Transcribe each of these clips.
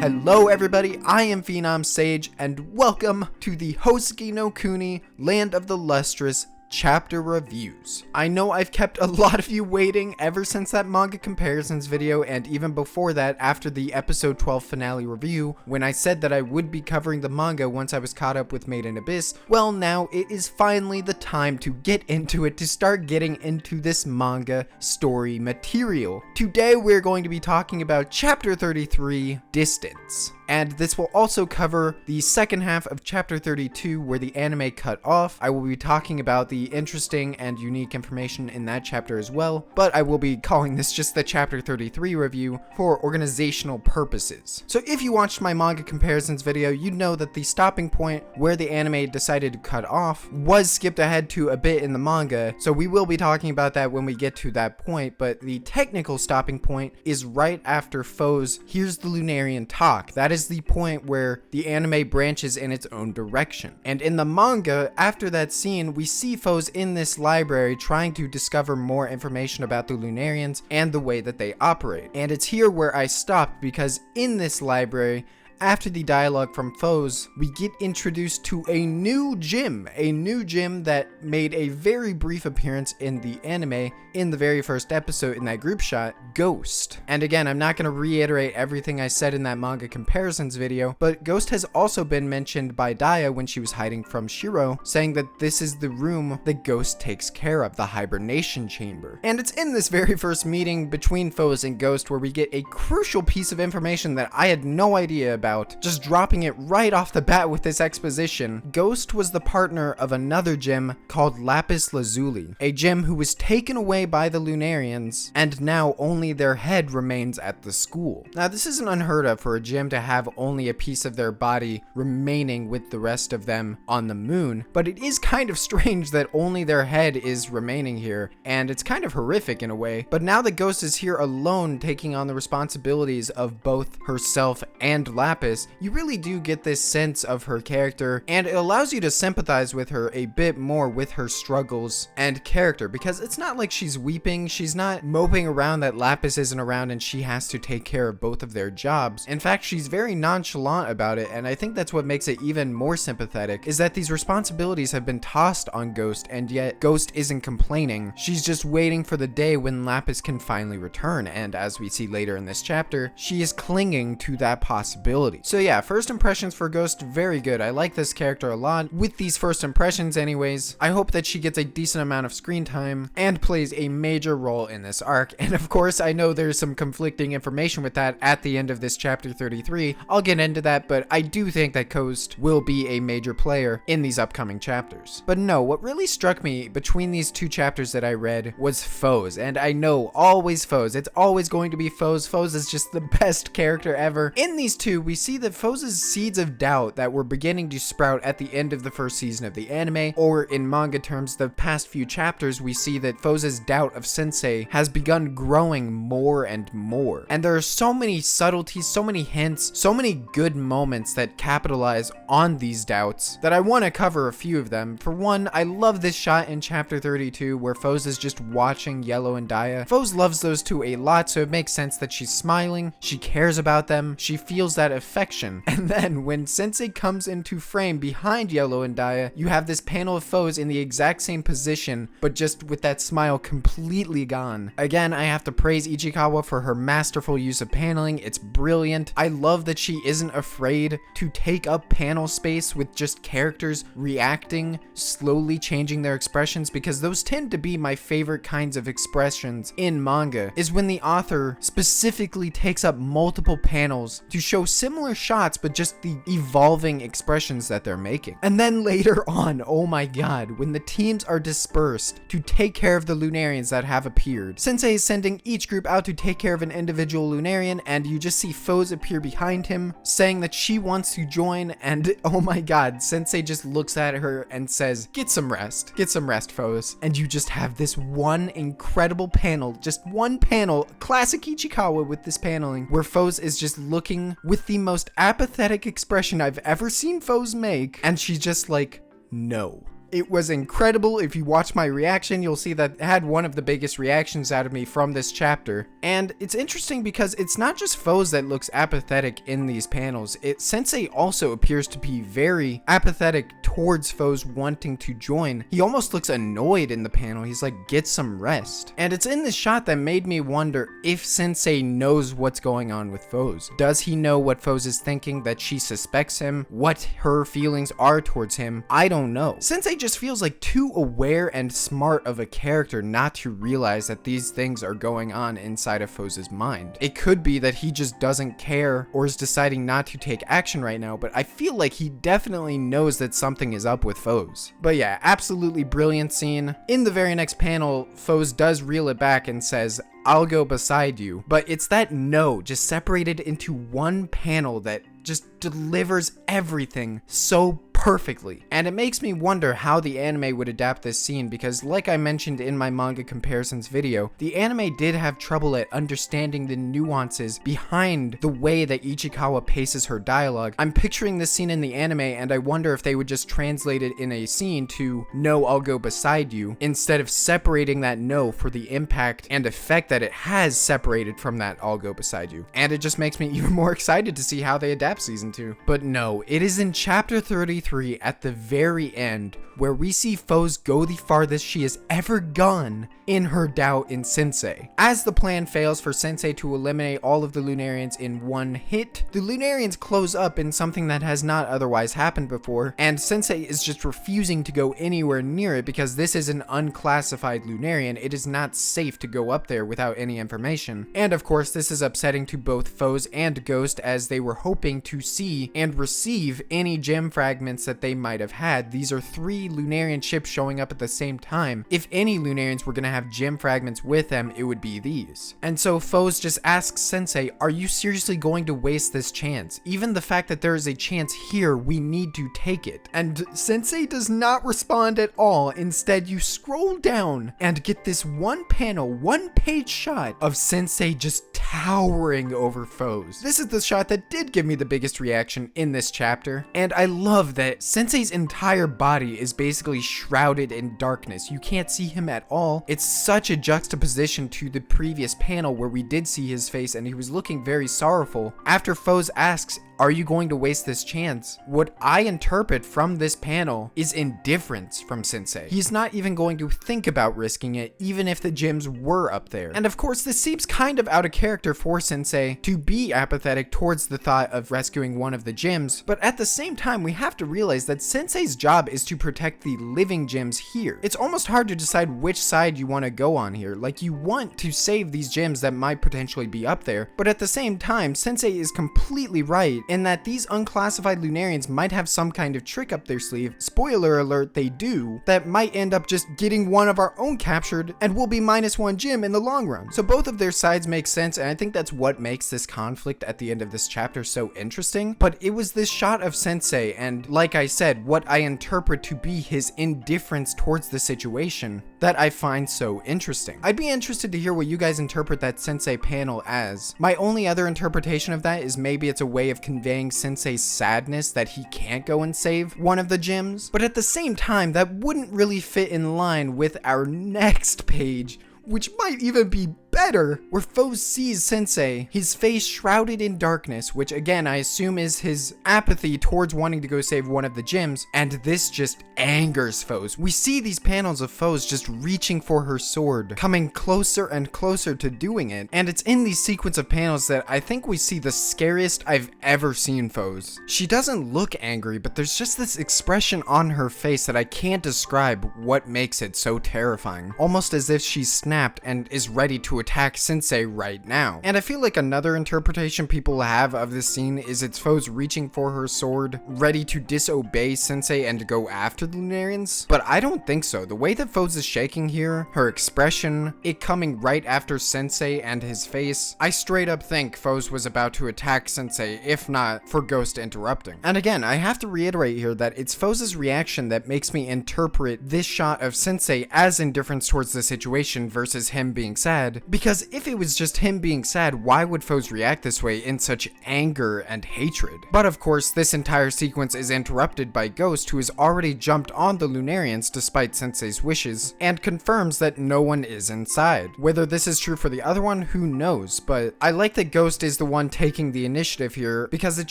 Hello everybody, I am PhenomSage, and welcome to the Houseki no Kuni, Land of the Lustrous chapter reviews. I know I've kept a lot of you waiting ever since that manga comparisons video, and even before that after the episode 12 finale review, when I said that I would be covering the manga once I was caught up with Made in Abyss. Well, now it is finally the time to get into it, to start getting into this manga story material. Today we're going to be talking about chapter 33, Distance. And this will also cover the second half of chapter 32 where the anime cut off. I will be talking about the interesting and unique information in that chapter as well, but I will be calling this just the chapter 33 review for organizational purposes. So if you watched my manga comparisons video, you'd know that the stopping point where the anime decided to cut off was skipped ahead to a bit in the manga, so we will be talking about that when we get to that point, but the technical stopping point is right after Phos hears the Lunarian talk. That is the point where the anime branches in its own direction. And in the manga, after that scene, we see Phos in this library trying to discover more information about the Lunarians and the way that they operate. And it's here where I stopped, because in this library, after the dialogue from Phos, we get introduced to a new gym that made a very brief appearance in the anime in the very first episode in that group shot, Ghost. And again, I'm not going to reiterate everything I said in that manga comparisons video, but Ghost has also been mentioned by Daya when she was hiding from Shiro, saying that this is the room that Ghost takes care of, the hibernation chamber. And it's in this very first meeting between Phos and Ghost where we get a crucial piece of information that I had no idea about. Just dropping it right off the bat with this exposition. Ghost was the partner of another gem called Lapis Lazuli, a gem who was taken away by the Lunarians, and now only their head remains at the school. Now, this isn't unheard of for a gem to have only a piece of their body remaining with the rest of them on the moon, but it is kind of strange that only their head is remaining here, and it's kind of horrific in a way. But now that Ghost is here alone, taking on the responsibilities of both herself and Lapis, you really do get this sense of her character, and it allows you to sympathize with her a bit more with her struggles and character, because it's not like she's weeping, she's not moping around that Lapis isn't around and she has to take care of both of their jobs. In fact, she's very nonchalant about it, and I think that's what makes it even more sympathetic, is that these responsibilities have been tossed on Ghost, and yet Ghost isn't complaining. She's just waiting for the day when Lapis can finally return, and as we see later in this chapter, she is clinging to that possibility. So yeah, first impressions for Ghost, very good. I like this character a lot. With these first impressions anyways, I hope that she gets a decent amount of screen time and plays a major role in this arc. And of course, I know there's some conflicting information with that at the end of this chapter 33. I'll get into that, but I do think that Ghost will be a major player in these upcoming chapters. But no, what really struck me between these two chapters that I read was Phos. And I know, always Phos. It's always going to be Phos. Phos is just the best character ever. In these two, we see that Phos' seeds of doubt that were beginning to sprout at the end of the first season of the anime, or in manga terms, the past few chapters, we see that Phos' doubt of Sensei has begun growing more and more. And there are so many subtleties, so many hints, so many good moments that capitalize on these doubts that I want to cover a few of them. For one, I love this shot in chapter 32 where Phos is just watching Yellow and Daya. Phos loves those two a lot, so it makes sense that she's smiling, she cares about them, she feels that affection. And then when Sensei comes into frame behind Yellow and Daya, you have this panel of Phos in the exact same position, but just with that smile completely gone. Again, I have to praise Ichikawa for her masterful use of paneling. It's brilliant. I love that she isn't afraid to take up panel space with just characters reacting, slowly changing their expressions, because those tend to be my favorite kinds of expressions in manga, is when the author specifically takes up multiple panels to show similar shots, but just the evolving expressions that they're making. And then later on, oh my god, when the teams are dispersed to take care of the Lunarians that have appeared, Sensei is sending each group out to take care of an individual Lunarian, and you just see Phos appear behind him, saying that she wants to join, and oh my god, Sensei just looks at her and says, get some rest, Phos. And you just have this one incredible panel, just one panel, classic Ichikawa with this paneling, where Phos is just looking with the most apathetic expression I've ever seen Phos make, and she's just like, no. It was incredible. If you watch my reaction, you'll see that it had one of the biggest reactions out of me from this chapter. And it's interesting because it's not just Phos that looks apathetic in these panels. Sensei also appears to be very apathetic towards Phos wanting to join. He almost looks annoyed in the panel. He's like, get some rest. And it's in this shot that made me wonder if Sensei knows what's going on with Phos. Does he know what Phos is thinking, that she suspects him, what her feelings are towards him? I don't know. Sensei just feels like too aware and smart of a character not to realize that these things are going on inside of Phos's mind. It could be that he just doesn't care or is deciding not to take action right now, but I feel like he definitely knows that something is up with Phos. But yeah, absolutely brilliant scene. In the very next panel, Phos does reel it back and says, I'll go beside you. But it's that no just separated into one panel that just delivers everything so perfectly. And it makes me wonder how the anime would adapt this scene, because like I mentioned in my manga comparisons video, the anime did have trouble at understanding the nuances behind the way that Ichikawa paces her dialogue. I'm picturing this scene in the anime and I wonder if they would just translate it in a scene to no, I'll go beside you, instead of separating that no for the impact and effect that it has separated from that I'll go beside you. And it just makes me even more excited to see how they adapt season 2. But no, it is in chapter 33 at the very end where we see Phos go the farthest she has ever gone in her doubt in Sensei. As the plan fails for Sensei to eliminate all of the Lunarians in one hit, the Lunarians close up in something that has not otherwise happened before, and Sensei is just refusing to go anywhere near it because this is an unclassified Lunarian. It is not safe to go up there without any information. And of course, this is upsetting to both Phos and Ghost, as they were hoping to see and receive any gem fragments that they might have had. These are 3 Lunarian ships showing up at the same time. If any Lunarians were going to have gem fragments with them, it would be these. And so Phos just asks Sensei, are you seriously going to waste this chance? Even the fact that there is a chance here, we need to take it. And Sensei does not respond at all. Instead, you scroll down and get this one panel, 1-page shot of Sensei just towering over Phos. This is the shot that did give me the biggest reaction in this chapter, and I love that Sensei's entire body is basically shrouded in darkness. You can't see him at all. It's such a juxtaposition to the previous panel where we did see his face and he was looking very sorrowful. After Phos asks, are you going to waste this chance? What I interpret from this panel is indifference from Sensei. He's not even going to think about risking it, even if the gems were up there. And of course, this seems kind of out of character for Sensei to be apathetic towards the thought of rescuing one of the gems, but at the same time, we have to realize that Sensei's job is to protect the living gems here. It's almost hard to decide which side you want to go on here. Like, you want to save these gems that might potentially be up there, but at the same time, Sensei is completely right in that these unclassified Lunarians might have some kind of trick up their sleeve, spoiler alert, they do, that might end up just getting one of our own captured and will be -1 gem in the long run. So both of their sides make sense, and I think that's what makes this conflict at the end of this chapter so interesting. But it was this shot of Sensei, and like I said, what I interpret to be his indifference towards the situation, that I find so interesting. I'd be interested to hear what you guys interpret that Sensei panel as. My only other interpretation of that is maybe it's a way of conveying Sensei's sadness that he can't go and save one of the gems, but at the same time, that wouldn't really fit in line with our next page, which might even be better, where Phos sees Sensei, his face shrouded in darkness, which again I assume is his apathy towards wanting to go save one of the gems, and this just angers Phos. We see these panels of Phos just reaching for her sword, coming closer and closer to doing it, and it's in these sequence of panels that I think we see the scariest I've ever seen Phos. She doesn't look angry, but there's just this expression on her face that I can't describe what makes it so terrifying, almost as if she's snapped and is ready to attack Sensei right now. And I feel like another interpretation people have of this scene is it's Phos reaching for her sword, ready to disobey Sensei and go after the Lunarians, but I don't think so. The way that Phos is shaking here, her expression, it coming right after Sensei and his face, I straight up think Phos was about to attack Sensei, if not for Ghost interrupting. And again, I have to reiterate here that it's Phos's reaction that makes me interpret this shot of Sensei as indifference towards the situation versus him being sad, Because if it was just him being sad, why would Phos react this way in such anger and hatred? But of course, this entire sequence is interrupted by Ghost, who has already jumped on the Lunarians despite Sensei's wishes, and confirms that no one is inside. Whether this is true for the other one, who knows, but I like that Ghost is the one taking the initiative here because it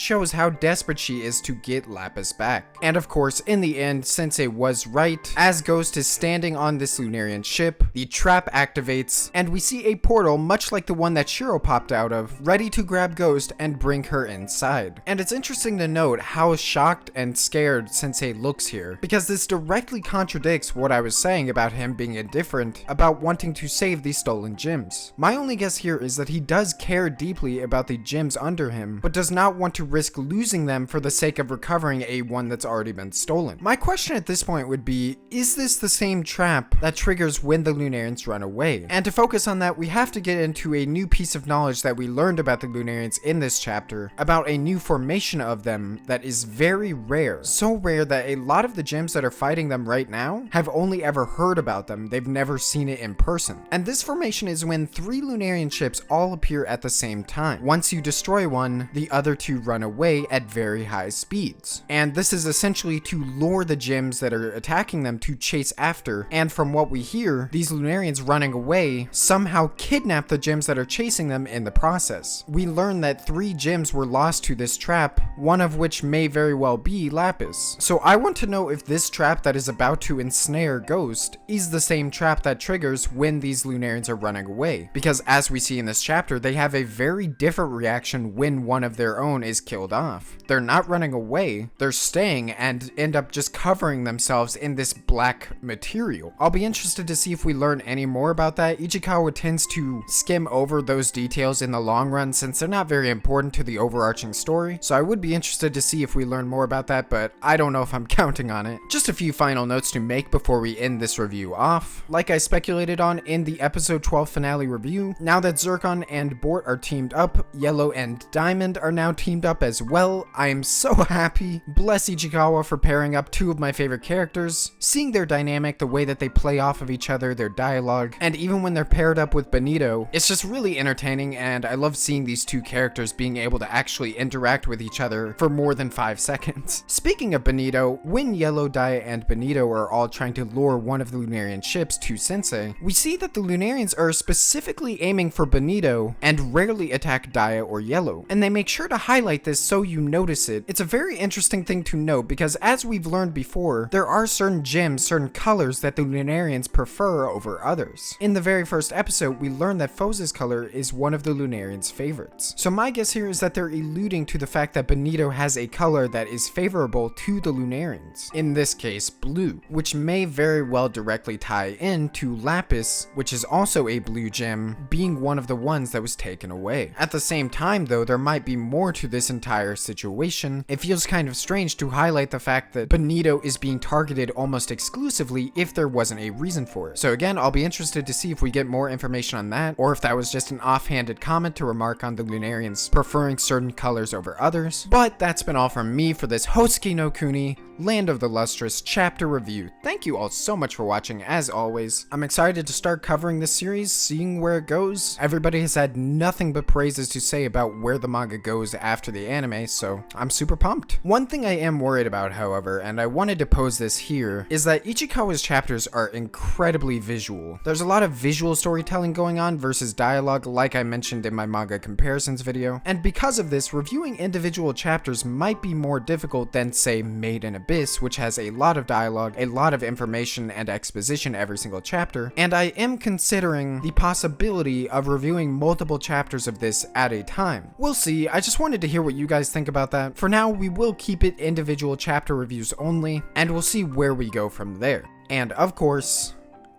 shows how desperate she is to get Lapis back. And of course, in the end, Sensei was right. As Ghost is standing on this Lunarian ship, the trap activates, and we see a portal much like the one that Shiro popped out of, ready to grab Ghost and bring her inside. And it's interesting to note how shocked and scared Sensei looks here, because this directly contradicts what I was saying about him being indifferent about wanting to save these stolen gems. My only guess here is that he does care deeply about the gems under him, but does not want to risk losing them for the sake of recovering a one that's already been stolen. My question at this point would be, is this the same trap that triggers when the Lunarians run away? And to focus on that, we have to get into a new piece of knowledge that we learned about the Lunarians in this chapter, about a new formation of them that is very rare. So rare that a lot of the gems that are fighting them right now have only ever heard about them, they've never seen it in person. And this formation is when 3 Lunarian ships all appear at the same time. Once you destroy one, the other 2 run away at very high speeds. And this is essentially to lure the gems that are attacking them to chase after, and from what we hear, these Lunarians running away somehow kidnap the gems that are chasing them in the process. We learn that 3 gems were lost to this trap, one of which may very well be Lapis. So I want to know if this trap that is about to ensnare Ghost is the same trap that triggers when these Lunarians are running away. Because as we see in this chapter, they have a very different reaction when one of their own is killed off. They're not running away, they're staying and end up just covering themselves in this black material. I'll be interested to see if we learn any more about that. Ichikawa tends to skim over those details in the long run since they're not very important to the overarching story, so I would be interested to see if we learn more about that, but I don't know if I'm counting on it. Just a few final notes to make before we end this review off. Like I speculated on in the episode 12 finale review, now that Zircon and Bort are teamed up, Yellow and Diamond are now teamed up as well. I am so happy. Bless Ichikawa for pairing up 2 of my favorite characters, seeing their dynamic, the way that they play off of each other, their dialogue, and even when they're paired up with Benito, it's just really entertaining, and I love seeing these 2 characters being able to actually interact with each other for more than 5 seconds. Speaking of Benito, when Yellow, Dia, and Benito are all trying to lure one of the Lunarian ships to Sensei, we see that the Lunarians are specifically aiming for Benito and rarely attack Dia or Yellow, and they make sure to highlight this so you notice it. It's a very interesting thing to note because as we've learned before, there are certain gems, certain colors that the Lunarians prefer over others. In the very first episode, we learned that Phos's color is one of the Lunarians' favorites. So my guess here is that they're alluding to the fact that Benito has a color that is favorable to the Lunarians, in this case blue, which may very well directly tie in to Lapis, which is also a blue gem, being one of the ones that was taken away. At the same time though, there might be more to this entire situation. It feels kind of strange to highlight the fact that Benito is being targeted almost exclusively if there wasn't a reason for it. So again, I'll be interested to see if we get more information on that, or if that was just an offhanded comment to remark on the Lunarians preferring certain colors over others. But that's been all from me for this Houseki no Kuni, Land of the Lustrous chapter review. Thank you all so much for watching as always. I'm excited to start covering this series, seeing where it goes. Everybody has had nothing but praises to say about where the manga goes after the anime, so I'm super pumped. One thing I am worried about, however, and I wanted to pose this here, is that Ichikawa's chapters are incredibly visual. There's a lot of visual storytelling going on versus dialogue, like I mentioned in my manga comparisons video, and because of this, reviewing individual chapters might be more difficult than, say, Made in Abyss, which has a lot of dialogue, a lot of information and exposition every single chapter, and I am considering the possibility of reviewing multiple chapters of this at a time. We'll see. I just wanted to hear what you guys think about that. For now, we will keep it individual chapter reviews only, and we'll see where we go from there. And of course,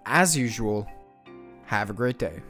as usual, have a great day.